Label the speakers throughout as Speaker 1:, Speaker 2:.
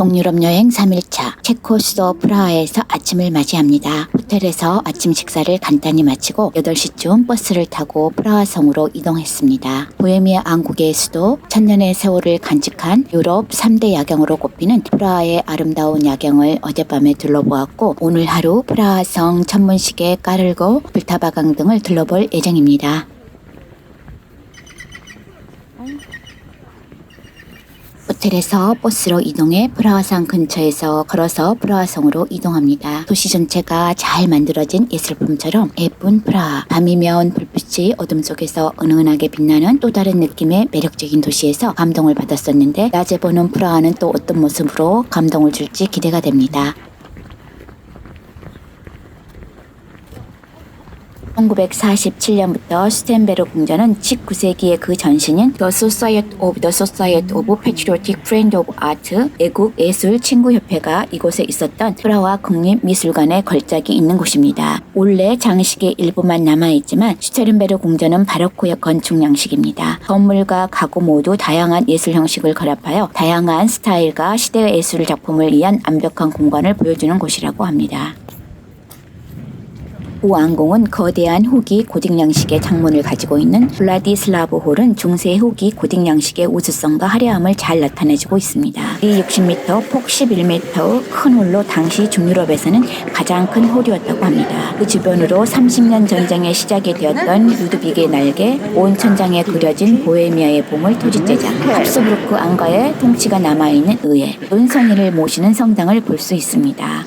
Speaker 1: 동유럽 여행 3일차 체코 수도 프라하에서 아침을 맞이합니다. 호텔에서 아침 식사를 간단히 마치고 8시쯤 버스를 타고 프라하 성으로 이동했습니다. 보헤미아 왕국의 수도, 천년의 세월을 간직한 유럽 3대 야경으로 꼽히는 프라하의 아름다운 야경을 어젯밤에 둘러보았고, 오늘 하루 프라하 성 천문시계 까르고 불타바강 등을 둘러볼 예정입니다. 호텔에서 버스로 이동해 프라하성 근처에서 걸어서 프라하성으로 이동합니다. 도시 전체가 잘 만들어진 예술품처럼 예쁜 프라하. 밤이면 불빛이 어둠 속에서 은은하게 빛나는 또 다른 느낌의 매력적인 도시에서 감동을 받았었는데, 낮에 보는 프라하는 또 어떤 모습으로 감동을 줄지 기대가 됩니다. 1947년부터 슈텐베르 궁전은 19세기의 그 전신인 The Society of Patriotic Friends of Art 애국 예술 친구 협회가 이곳에 있었던 프라하 국립미술관의 걸작이 있는 곳입니다. 원래 장식의 일부만 남아있지만 슈테른베르 궁전은 바로크 건축 양식입니다. 건물과 가구 모두 다양한 예술 형식을 결합하여 다양한 스타일과 시대의 예술 작품을 위한 완벽한 공간을 보여주는 곳이라고 합니다. 우왕궁은 거대한 후기 고딕 양식의 창문을 가지고 있는 블라디슬라브 홀은 중세 후기 고딕 양식의 우수성과 화려함을 잘 나타내주고 있습니다. 이 60m, 폭 11m의 큰 홀로 당시 중유럽에서는 가장 큰 홀이었다고 합니다. 그 주변으로 30년 전쟁의 시작이 되었던 루드빅의 날개, 온 천장에 그려진 보헤미아의 보물 토지제작, 합스부르크 왕가의 통치가 남아있는 의회, 은성이를 모시는 성당을 볼 수 있습니다.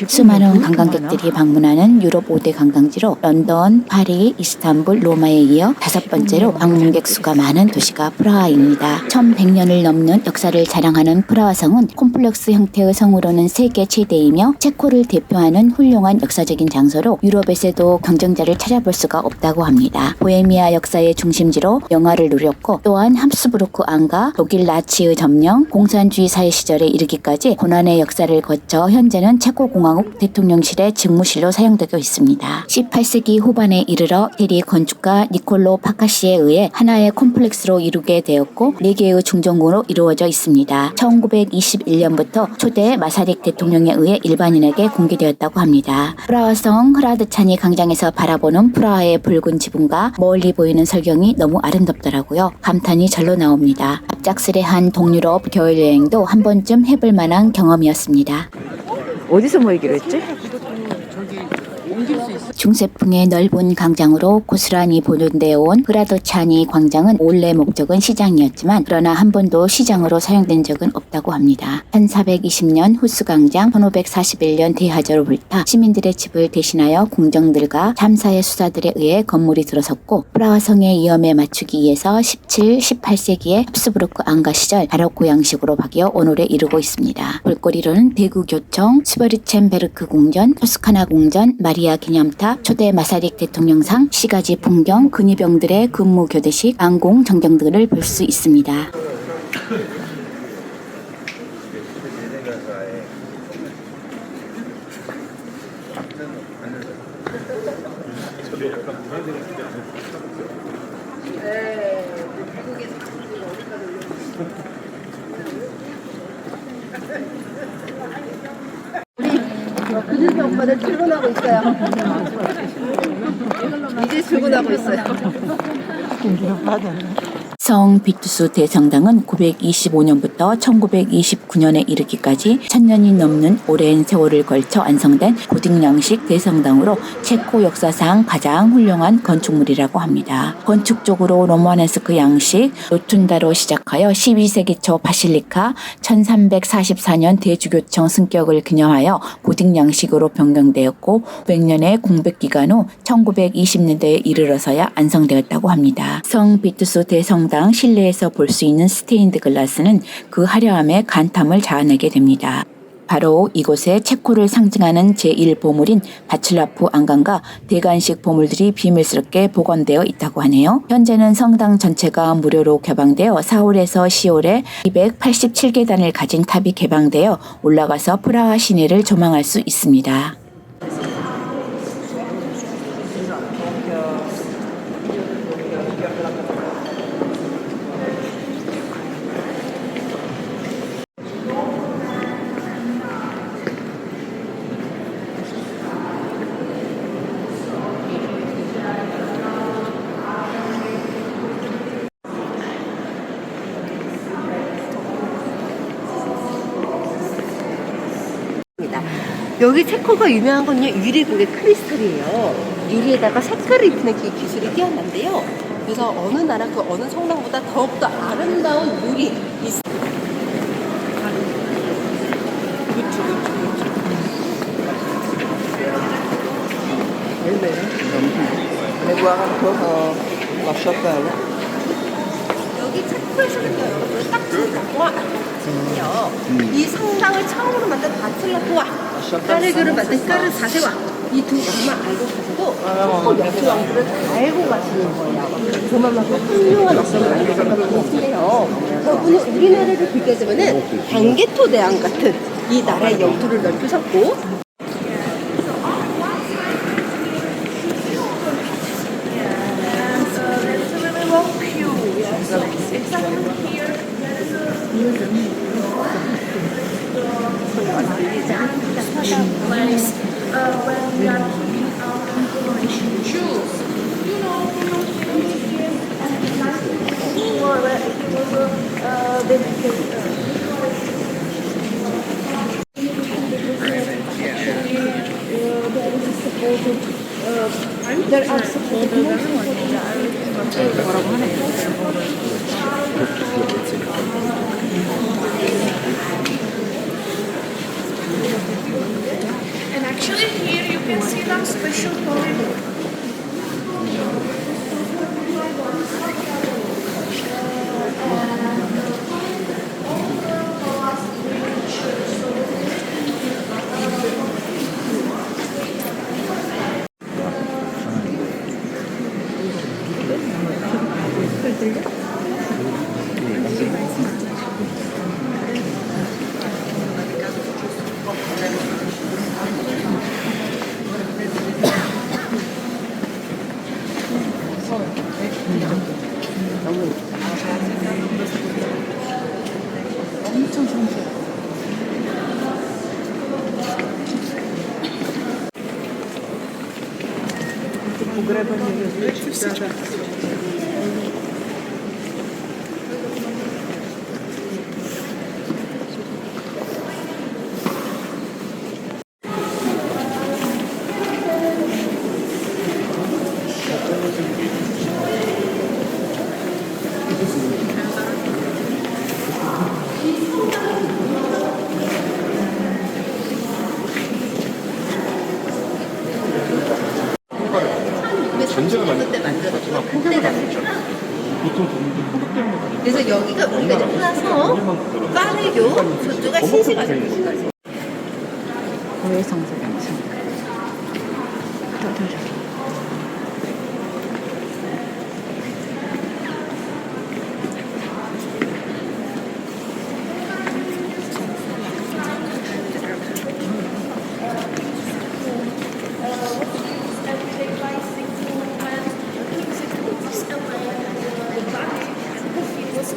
Speaker 1: 수많은 관광객들이 방문하는 유럽 5대 관광지로 런던, 파리, 이스탄불, 로마에 이어 5번째로 방문객 수가 많은 도시가 프라하입니다. 1100년을 넘는 역사를 자랑하는 프라하성은 콤플렉스 형태의 성으로는 세계 최대이며 체코를 대표하는 훌륭한 역사적인 장소로 유럽에서도 경쟁자를 찾아볼 수가 없다고 합니다. 보헤미아 역사의 중심지로 영화를 누렸고, 또한 합스부르크 왕가, 독일 나치의 점령, 공산주의 사회 시절에 이르기까지 고난의 역사를 거쳐 현재는 체코 공화국 대통령실의 직무실로 사용되고 있습니다. 18세기 후반에 이르러 이태리 건축가 니콜로 파카시에 의해 하나의 콤플렉스로 이루게 되었고 4개의 중정부로 이루어져 있습니다. 1921년부터 초대 마사릭 대통령에 의해 일반인에게 공개되었다고 합니다. 프라하성 흐라드차니 광장에서 바라보는 프라하의 붉은 지붕과 멀리 보이는 설경이 너무 아름답더라고요. 감탄이 절로 나옵니다. 갑작스레한 동유럽 겨울여행도 한 번쯤 해볼 만한 경험이었습니다.
Speaker 2: 어디서 모이기로 했지?
Speaker 1: 중세풍의 넓은 광장으로 고스란히 보존되어 온 흐라드차니 광장은 원래 목적은 시장이었지만, 그러나 한 번도 시장으로 사용된 적은 없다고 합니다. 1420년 후스광장, 1541년 대화재로 불타 시민들의 집을 대신하여 궁정들과 참사의 수사들에 의해 건물이 들어섰고, 프라하성의 위험에 맞추기 위해서 17, 18세기에 합스부르크 왕가 시절 바로크 양식으로 바뀌어 오늘에 이르고 있습니다. 볼거리로는 대구교청, 스버리첸베르크 궁전, 토스카나 궁전, 마리아 기념탑, 초대 마사릭 대통령상, 시가지 풍경, 근위병들의 근무 교대식, 왕궁 정경 등을 볼 수 있습니다.
Speaker 3: 그들이 엄마들 출근하고 있어요. 이제 출근하고 있어요.
Speaker 1: 성 비투스 대성당은 925년부터 1929년에 이르기까지 1000년이 넘는 오랜 세월을 걸쳐 완성된 고딕 양식 대성당으로 체코 역사상 가장 훌륭한 건축물이라고 합니다. 건축적으로 로마네스크 양식, 로툰다로 시작하여 12세기 초 바실리카, 1344년 대주교청 승격을 기념하여 고딕 양식으로 변경되었고, 500년의 공백 기간 후 1920년대에 이르러서야 완성되었다고 합니다. 성 비투스 대성당 실내에서 볼 수 있는 스테인드 글라스는 그 화려함에 간탐을 자아내게 됩니다. 바로 이곳에 체코를 상징하는 제1보물인 바칠라프 안강과 대관식 보물들이 비밀스럽게 보관되어 있다고 하네요. 현재는 성당 전체가 무료로 개방되어 4월에서 10월에 287계단을 가진 탑이 개방되어 올라가서 프라하 시내를 조망할 수 있습니다.
Speaker 3: 여기 체코가 유명한 건요, 유리고개 크리스탈이에요. 유리에다가 색깔을 입히는 기술이 뛰어난데요. 그래서 어느 나라 그 어느 성당보다 더욱더 아름다운 유리
Speaker 4: Mais voir encore la chapelle.
Speaker 3: 여기 체코에서는요, 여러분 딱그 나와 않거든요. 이 성당을 처음으로 만든 바틀라프와 까르교를 만든 까르 4세와 이 두 왕만 알고 가서도 체코 여수 왕들을 다 알고 가시는 거예요. 그만큼 훌륭한 어떤 왕들과 계신데요. 저분은 우리나라를 비교하자면은 방개토 대왕 같은 이 나라의 영토를 넓히셨고.
Speaker 5: And actually here you can see them special corridor.
Speaker 6: 전쟁을 만들
Speaker 3: 만들어졌고 그래서 여기가 우리가 이제 플라성, 까르교, 저쪽가 신시가죠.
Speaker 2: 고해성사장성.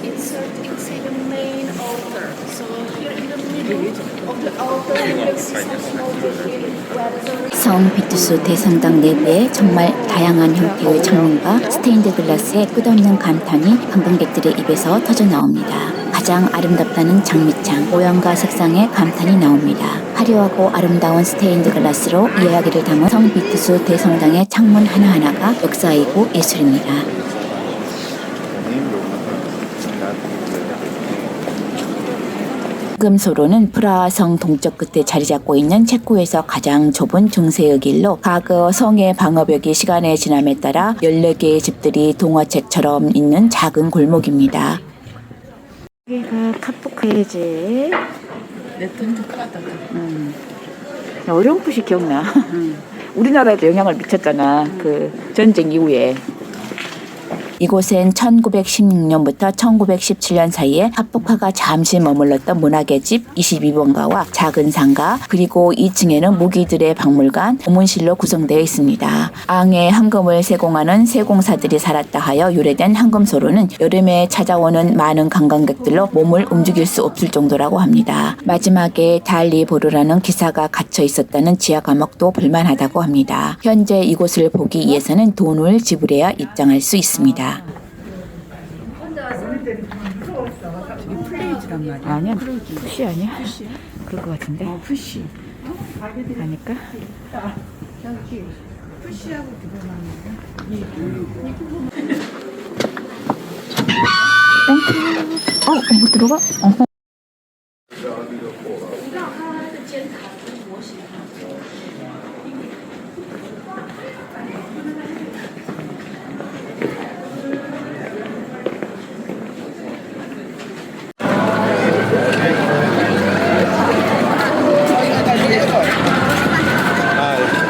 Speaker 5: Insert inside the main altar. So here in the middle of the altar you can see some small detail where the
Speaker 1: 성 비투스 대성당 내부에 정말 다양한 형태의 창문과 스테인드 글라스의 끝없는 감탄이 관광객들의 입에서 터져 나옵니다. 가장 아름답다는 장미창, 모양과 색상의 감탄이 나옵니다. 화려하고 아름다운 스테인드 글라스로 이야기를 담은 성 비투스 대성당의 창문 하나하나가 역사이고 예술입니다. 금소로는 프라하성 동쪽 끝에 자리 잡고 있는 체코에서 가장 좁은 중세의 길로 과거 성의 방어벽이 시간의 지남에 따라 14개의 집들이 동화책처럼 있는 작은 골목입니다.
Speaker 2: 여기가 카포크해제. 어렴풋이 기억나. 우리나라에도 영향을 미쳤잖아. 그 전쟁 이후에.
Speaker 1: 이곳엔 1916년부터 1917년 사이에 합복화가 잠시 머물렀던 문학의 집 22번가와 작은 상가, 그리고 2층에는 무기들의 박물관, 고문실로 구성되어 있습니다. 앙의 황금을 세공하는 세공사들이 살았다 하여 유래된 황금소로는 여름에 찾아오는 많은 관광객들로 몸을 움직일 수 없을 정도라고 합니다. 마지막에 달리보르라는 기사가 갇혀 있었다는 지하 감옥도 볼만하다고 합니다. 현재 이곳을 보기 위해서는 돈을 지불해야 입장할 수 있습니다.
Speaker 2: 아니야, 푸시 아니야? 그럴 것 같은데.
Speaker 7: 푸시.
Speaker 2: 아닐까? 땡큐. 못 들어가?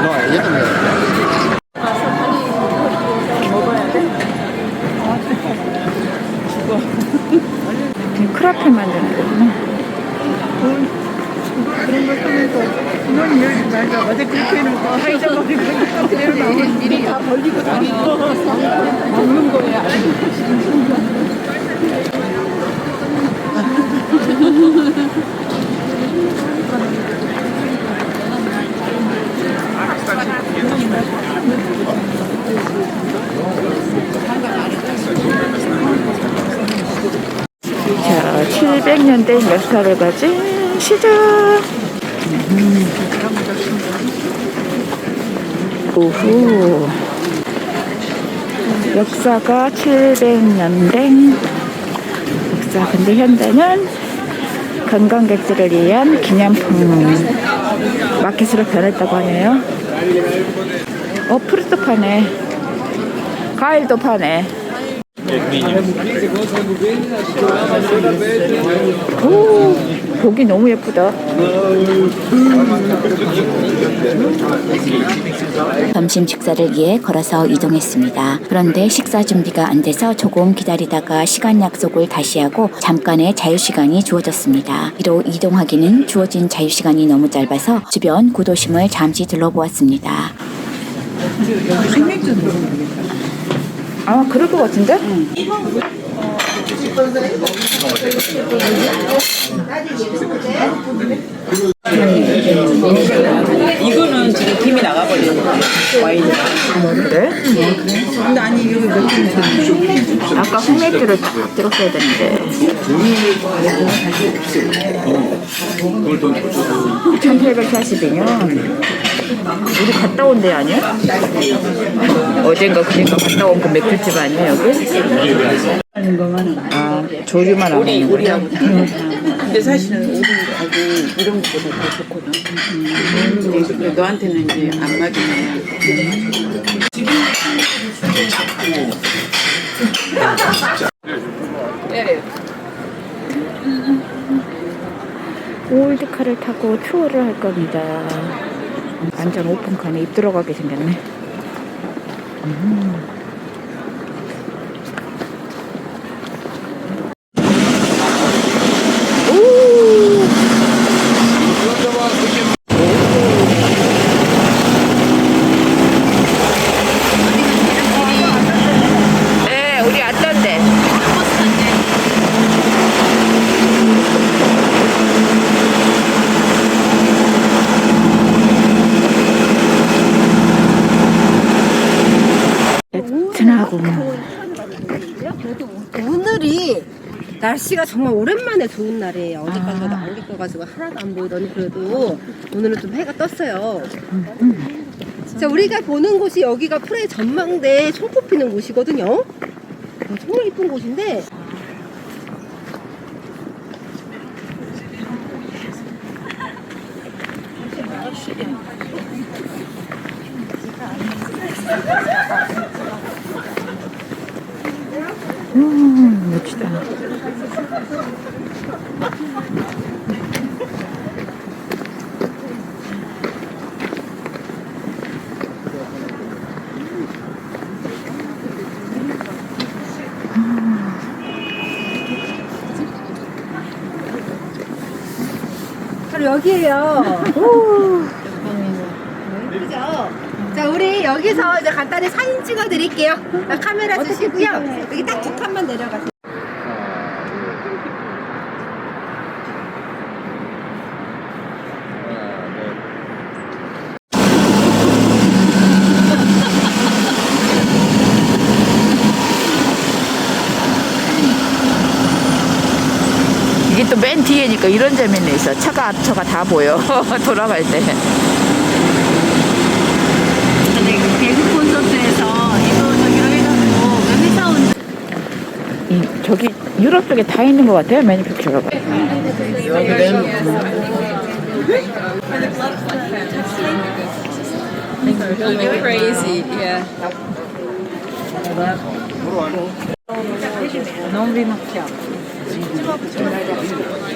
Speaker 6: No, ella también.
Speaker 2: 크라페 만드는 거구나.
Speaker 4: 이건 여기 말자. 어제 그렇게 해놓고 하이저버리고 그대로 나오면 미리 다 벌리고 다니고 먹는 거야.
Speaker 2: 자, 700년대 역사를 가진 시장. 오후. 역사가 700년대 역사. 근데 현대는 관광객들을 위한 기념품 마켓으로 변했다고 하네요. 프루트 파네. 과일도 파네. 오, 보기 너무 예쁘다.
Speaker 1: 점심 식사를 위해 걸어서 이동했습니다. 그런데 식사 준비가 안 돼서 조금 기다리다가 시간 약속을 다시 하고 잠깐의 자유시간이 주어졌습니다. 이로 이동하기는 주어진 자유시간이 너무 짧아서 주변 구도심을 잠시 둘러보았습니다.
Speaker 2: 아마 그럴 것 같은데?
Speaker 4: 이거는 지금 김이 나가버리는 거야. 와인이.
Speaker 2: 그래?
Speaker 4: 근데 아니 여기 몇분 전.
Speaker 2: 아까 흑맥주를 딱 들었어야 되는데. 1842년 우리 갔다 온 데 아니야? 어젠가 그니까 갔다 온 그 맥주집 아니야 여기? 아, 조류만 안 먹는 거야?
Speaker 4: 근데 사실은 오리하고 이런 것보다 더 좋거든. 근데 너한테는 이제 안 맞으네.
Speaker 2: 올드카를 타고 투어를 할 겁니다. 완전 오픈카네. 입 들어가게 생겼네. 네, 우리 왔던데. 베트나고
Speaker 3: 오늘이 날씨가 정말 오랜만에 좋은 날이에요. 어제까지도 안개 껴가지고 하나도 안 보이더니 그래도 오늘은 좀 해가 떴어요. 자, 우리가 보는 곳이 여기가 프레 전망대 손꼽 피는 곳이거든요. 정말 이쁜 곳인데
Speaker 2: 멋지다.
Speaker 3: 바로 여기에요. 그죠? 자, 우리 여기서 이제 간단히 사진 찍어 드릴게요. 카메라 주시고요. 여기 딱 두 칸만 내려가세요.
Speaker 2: 이게 또 맨 뒤에니까 이런 재미는 있어. 차가 앞차가 다 보여. 돌아갈 때.
Speaker 3: 배구 콘서트에서 이거 저기로 해가지고 회사 온
Speaker 2: 저기 유럽 쪽에 다 있는 것 같아요. 매니팩처가.
Speaker 3: crazy, yeah.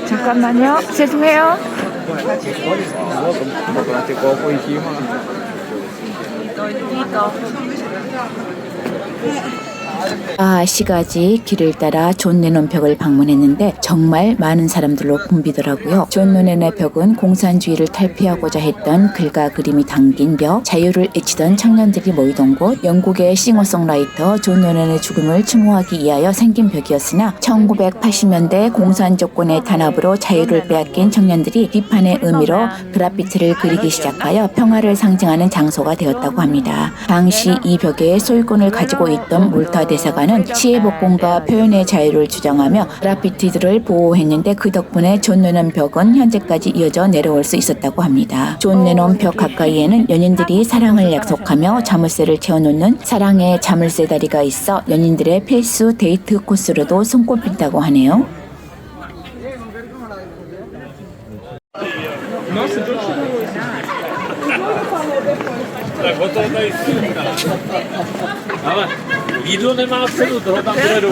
Speaker 2: 잠깐만요. 죄송해요.
Speaker 1: 시가지 길을 따라 존 레논 벽을 방문했는데 정말 많은 사람들로 붐비더라고요. 존 레논의 벽은 공산주의를 탈피하고자 했던 글과 그림이 담긴 벽, 자유를 외치던 청년들이 모이던 곳, 영국의 싱어송라이터 존 레논의 죽음을 추모하기 위하여 생긴 벽이었으나 1980년대 공산 정권의 탄압으로 자유를 빼앗긴 청년들이 비판의 의미로 그라피티를 그리기 시작하여 평화를 상징하는 장소가 되었다고 합니다. 당시 이 벽에 소유권을 가지고 있던 몰타 대사관은 시해복권과 표현의 자유를 주장하며 그라피티들을 보호했는데 그 덕분에 존 레논 벽은 현재까지 이어져 내려올 수 있었다고 합니다. 존 레논 벽 가까이에는 연인들이 사랑을 약속하며 자물쇠를 채워놓는 사랑의 자물쇠 다리가 있어 연인들의 필수 데이트 코스로도 손꼽힌다고 하네요.
Speaker 7: Milone ma assoluto, lo tanto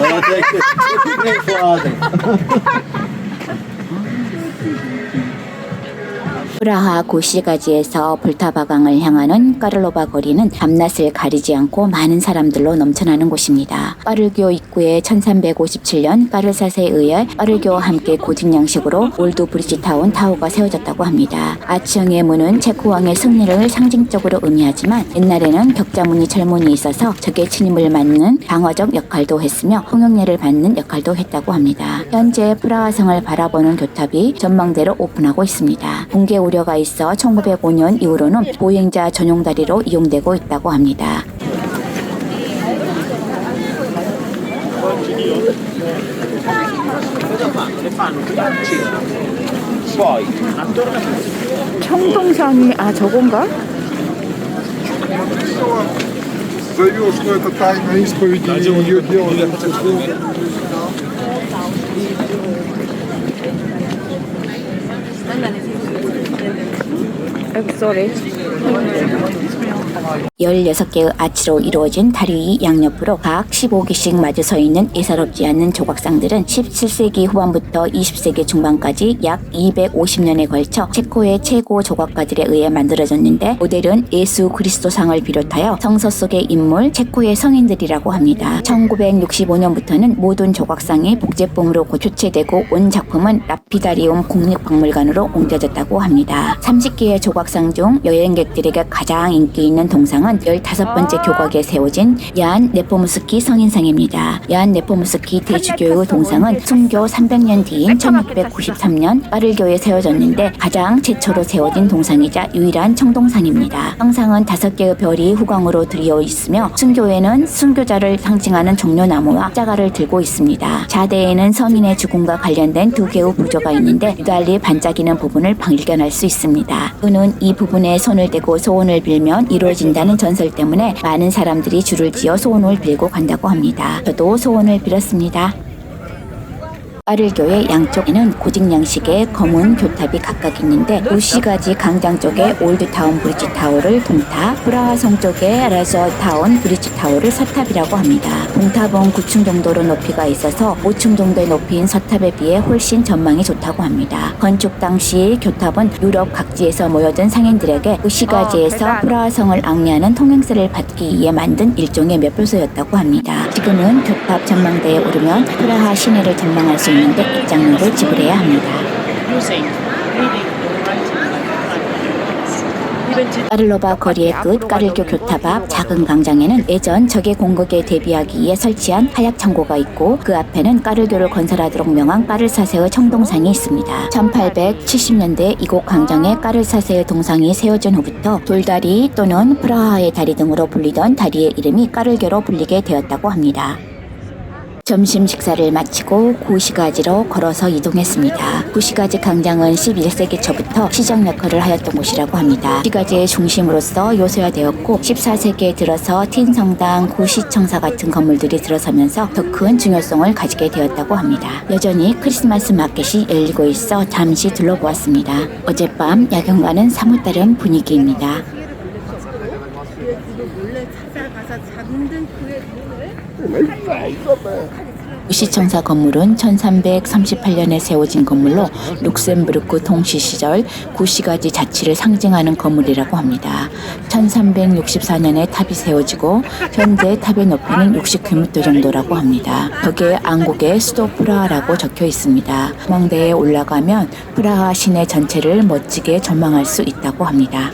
Speaker 1: 프라하 고시가지에서 볼타바강을 향하는 까를로바 거리는 밤낮을 가리지 않고 많은 사람들로 넘쳐나는 곳입니다. 까를교 입구에 1357년 까르사세에 의해 까를교와 함께 고딕 양식으로 올드 브리지타운 타워가 세워졌다고 합니다. 아치형의 문은 체코왕의 승리를 상징적으로 의미하지만 옛날에는 격자무늬 철문이 있어서 적의 침입을 막는 방어적 역할도 했으며 홍역례를 받는 역할도 했다고 합니다. 현재 프라하성을 바라보는 교탑이 전망대로 오픈하고 있습니다. 붕괴 우려가 있어 1905년 이후로는 보행자 전용 다리로 이용되고 있다고 합니다.
Speaker 2: 청동산이 저건가?
Speaker 6: Зовешь, что это тайна исповеди, ее делали.
Speaker 2: 쏘리.
Speaker 1: 16개의 아치로 이루어진 다리 양옆으로 각 15개씩 마주 서 있는 예사롭지 않는 조각상들은 17세기 후반부터 20세기 중반까지 약 250년에 걸쳐 체코의 최고 조각가들에 의해 만들어졌는데 모델은 예수 그리스도상을 비롯하여 성서 속의 인물 체코의 성인들이라고 합니다. 1965년부터는 모든 조각상이 복제품으로 교체되고 온 작품은 라피다리움 국립박물관으로 옮겨졌다고 합니다. 30개의 조각상 중 여행객들에게 가장 인기 있는 동상은 15번째 교각에 세워진 얀 네포무스키 성인상입니다. 얀 네포무스키 대주교의 동상은 순교 300년 뒤인 1693년 까를교에 세워졌는데 가장 최초로 세워진 동상이자 유일한 청동상입니다. 형상은 5개의 별이 후광으로 드리어 있으며 순교에는 순교자를 상징하는 종려나무와 자가를 들고 있습니다. 자대에는 서민의 죽음과 관련된 2개의 부조가 있는데 유달리 반짝이는 부분을 발견할 수 있습니다. 그는 이 부분에 손을 대고 소원을 빌면 이루어진다는 전설 때문에 많은 사람들이 줄을 지어 소원을 빌고 간다고 합니다. 저도 소원을 빌었습니다. 까를교의 양쪽에는 고딕 양식의 검은 교탑이 각각 있는데 우시가지 강장 쪽에 올드타운 브리지 타워를 동탑, 프라하 성 쪽에 라저타운 브리지 타워를 서탑이라고 합니다. 동탑은 9층 정도로 높이가 있어서 5층 정도의 높이인 서탑에 비해 훨씬 전망이 좋다고 합니다. 건축 당시 교탑은 유럽 각지에서 모여든 상인들에게 우시가지에서 프라하 성을 앙리하는 통행세를 받기 위해 만든 일종의 묘표소였다고 합니다. 지금은 교탑 전망대에 오르면 프라하 시내를 전망할 수 있는데 입장료를 지불해야 합니다. 까를로바 거리의 끝 까를교 교탑 앞 작은 광장에는 예전 적의 공격에 대비하기 위해 설치한 하약 창고가 있고 그 앞에는 까를교를 건설하도록 명한 까를사세의 청동상이 있습니다. 1870년대 이곳 광장에 까를사세의 동상이 세워진 후부터 돌다리 또는 프라하의 다리 등으로 불리던 다리의 이름이 까를교로 불리게 되었다고 합니다. 점심 식사를 마치고 구시가지로 걸어서 이동했습니다. 구시가지 광장은 11세기 초부터 시장 역할을 하였던 곳이라고 합니다. 구시가지의 중심으로서 요소화되었고 14세기에 들어서 틴성당, 구시청사 같은 건물들이 들어서면서 더 큰 중요성을 가지게 되었다고 합니다. 여전히 크리스마스 마켓이 열리고 있어 잠시 둘러보았습니다. 어젯밤 야경과는 사뭇 다른 분위기입니다.
Speaker 3: 몰래 찾아가서 잠든 그의 눈을
Speaker 1: 구시청사 건물은 1338년에 세워진 건물로 룩셈부르크 통치 시절 구시가지 자치를 상징하는 건물이라고 합니다. 1364년에 탑이 세워지고 현재 탑의 높이는 69m 정도라고 합니다. 벽에 안국의 수도 프라하라고 적혀 있습니다. 전망대에 올라가면 프라하 시내 전체를 멋지게 전망할 수 있다고 합니다.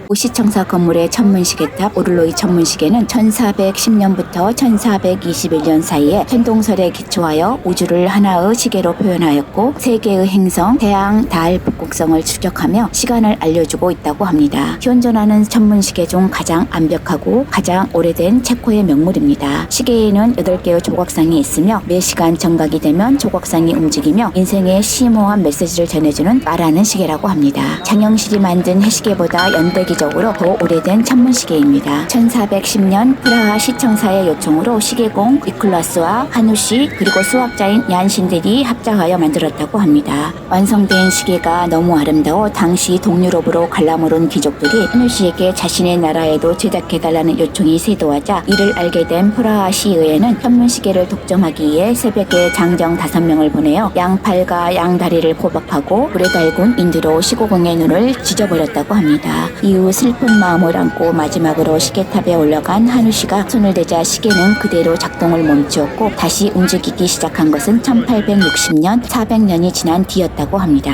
Speaker 1: 구시청사 건물의 천문시계탑 오를로이 천문시계는 1410년부터 1421년 사이에 천동설에 기초하여 우주를 하나의 시계로 표현하였고 세계의 행성, 태양, 달, 북극성을 추적하며 시간을 알려주고 있다고 합니다. 현존하는 천문시계 중 가장 완벽하고 가장 오래된 체코의 명물입니다. 시계에는 8개의 조각상이 있으며 매 시간 정각이 되면 조각상이 움직이며 인생의 심오한 메시지를 전해주는 말하는 시계라고 합니다. 장영실이 만든 해시계보다 연대기 적으로 더 오래된 천문시계입니다. 1410년 프라하 시청사의 요청으로 시계공 니콜라스와 하누시 그리고 수학자인 얀신들이 합작하여 만들었다고 합니다. 완성된 시계가 너무 아름다워 당시 동유럽으로 관람을 귀족들이 하누시에게 자신의 나라에도 제작해달라는 요청이 세도하자 이를 알게 된 프라하 시의회는 천문시계를 독점하기 위해 새벽에 장정 5명을 보내어 양팔과 양다리를 포박하고 불에 달군 인두로 시고공의 눈을 찢어버렸다고 합니다. 이후 슬픈 마음을 안고 마지막으로 시계탑에 올라간 하누시가 손을 대자 시계는 그대로 작동을 멈추었고 다시 움직이기 시작한 것은 1860년 400년이 지난 뒤였다고 합니다.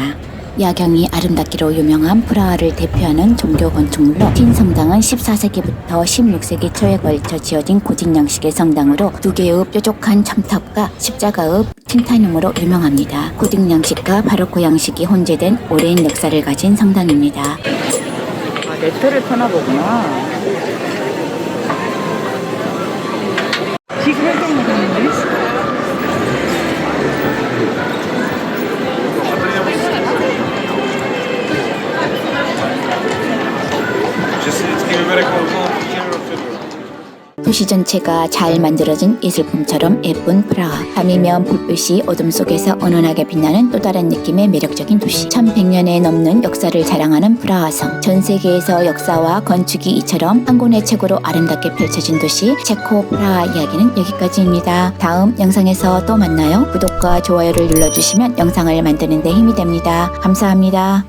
Speaker 1: 야경이 아름답기로 유명한 프라하를 대표하는 종교 건축물로 틴성당은 14세기부터 16세기 초에 걸쳐 지어진 고직 양식의 성당으로 2개의 뾰족한 첨탑과 십자가의 틴타늄으로 유명합니다. 고직 양식과 바로크 양식이 혼재된 오랜 역사를 가진 성당입니다.
Speaker 2: 네트를 터나 보구나.
Speaker 4: 지금 활동 나가는데?
Speaker 1: 도시 전체가 잘 만들어진 예술품처럼 예쁜 프라하. 밤이면 불빛이 어둠 속에서 은은하게 빛나는 또 다른 느낌의 매력적인 도시. 1100년에 넘는 역사를 자랑하는 프라하성. 전 세계에서 역사와 건축이 이처럼 한 권의 책으로 아름답게 펼쳐진 도시 체코 프라하 이야기는 여기까지입니다. 다음 영상에서 또 만나요. 구독과 좋아요를 눌러주시면 영상을 만드는 데 힘이 됩니다. 감사합니다.